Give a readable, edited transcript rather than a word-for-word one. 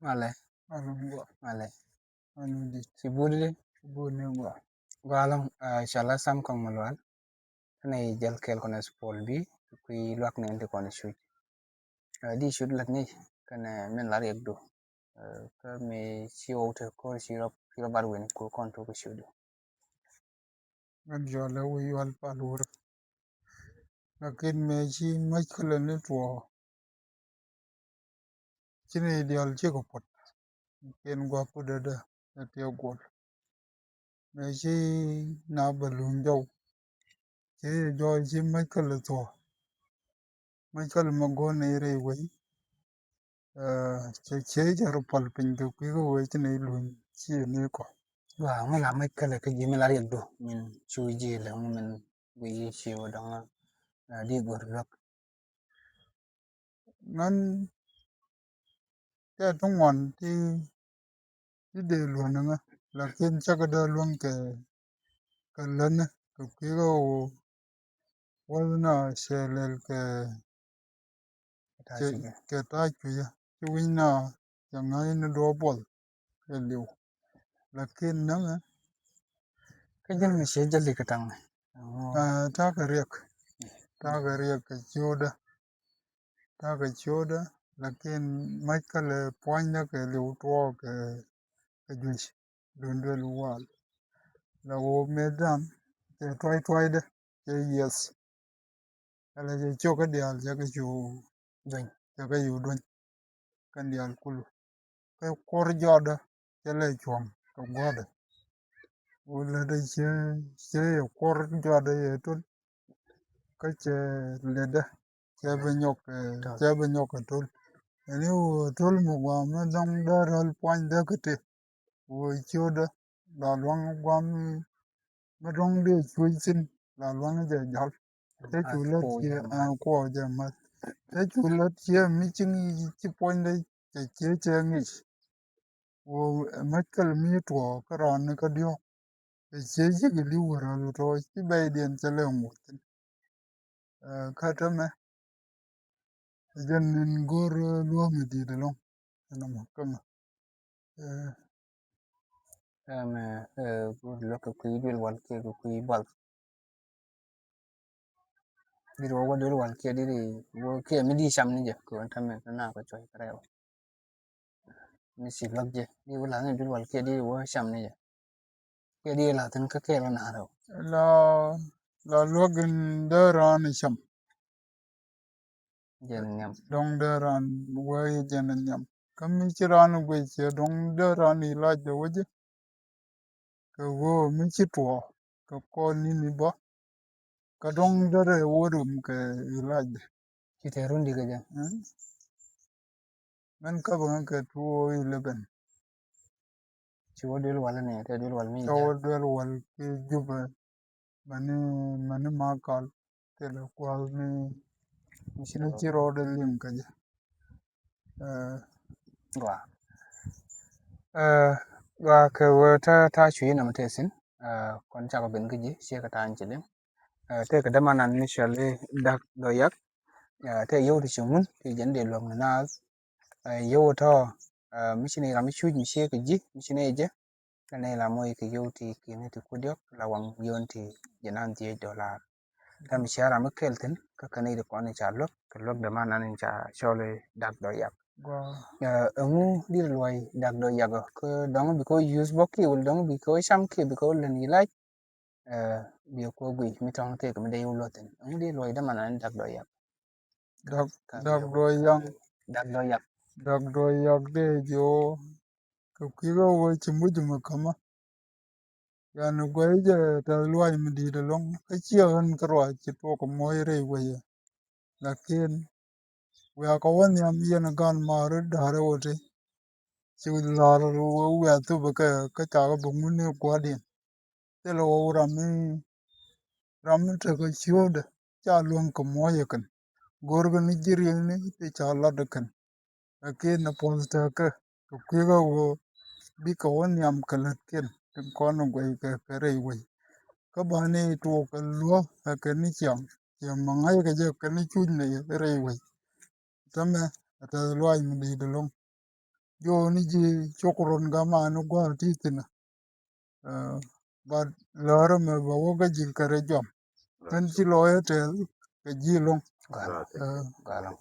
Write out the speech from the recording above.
Male, alungwa male. anudi Sibudi bone gwa gwalong inshallah sam kong malwal. Tanay jal kel kono spol bi kui luak ne ente kono shuj. Di shud lat ni kana men lar yegdo. Ka me siyo te ko siro barwen ko konto ko shudu. gan jala wi wal palur lakin me chi machkala ne to chine ideal che ko pot ken gwa pudada na te gol me chi na balun jaw che jo chi machkala to machkala magone re wi che jar pal pin ko ko wi chine lun chi ne ko Wa ngala mai kala ka jimi lar yegdo min shuji la min wi shiwo danga di gor luak. nan te tungwan ti de luan nga lakin chakada luan ke lana ko wazna shelel Ta shige. ke ta chuya ti wina jangai na do bol ke liu lakin nanga Ka jal mi shi jali ka tang. ta ka riek ka choda lakin Michael ponya ke liu to ke juish dundel wal la wo medam ke twai de ke yes ala je choka dial je ke chu Doin. je ke yu don kan dial kulu ke kor joda ke le chom to goda wala de che kor joda ye to ka che leda che be nyok tol ani wo tol mo gwa ma dang daral point de kete wo choda la long gwam ma dong de chuisin la long je jal te chulat che ko je ma te chulat che mi ching chi point de che ngi wo matkal mi to karan ka dio che ji gi li wora to chi bai den chele mu ka ta me jan nin gor lo mi di de long na mo kama Gor luak ka kui dul wal ke ko kui bal. Diri wo dul wal ke diri wo ke mi di sham ni je ko antame na ko choy kareo. Mi si luak je di wala ni dul wal ke diri wo sham ni je. Ke di la tan ka ke la na ro. la lo gin de ran sham Jen nyam. dong de ran wo ye jan nyam kam mi chi ran gwe che dong de ran i la de wo je ka wo mi chi to ka ko ni ni ba ka dong de re wo rum ke i la de Ki te rundi ga jan. men ka ba ka tu i le ben Chi wo dul wal ne te dul wal mi so ja. del wal ke juba mani ma kal te le kwal Mi si ni ro chi ro de lim ka je gwa. Gwa ke wo ta chui na mate sin. Kon cha ko ben ga ji she ka tan chilin. Te ka dama nan ni shale dak do yak. Te yo ti chumun ti jen de luak na nas. Yo to mishini la mishuj mishe ke ji mishine je kana la moy ke yo ti kine ti kudyok la wang yon ti jenan ti dollar ta mishara makelten ka kana de kone cha lok ka lok de manan cha shole dak do yak gwa ngu dir loy dak do yak ko dong bi ko use boki ul dong bi ko sham ke bi ko len ilai bi ko gui mi tong te ko de yo loten ngu dir loy de manan dak do yak dak do yang dak do yak dak do yak de jo ka kiro wo chimu juma kama yani gwaje ta luwai mi di de long ka chiyan karwa chi to ko moy re we lakin we ka won yam yen gan mar dare wote chi lar wo we tu ba ka ta ga bu mun ne gwadin te lo ram te ko chiode cha luon ko moy kan gor ga ni jiri ni te cha la de kan lakin na pon ta ka ko kiro wo bi ka won yam kala ken ko no gwe ka re we ka ba ne to ka luo ka ni chang ya ma ngai ka je ka ni chu ne re we ta me ta luai mi di de long jo ni ji chokron ga ma no gwa ti tina ba loro me ba wo ga jin kare jom kan ci lo te ka ji long Galang. uh, Galang.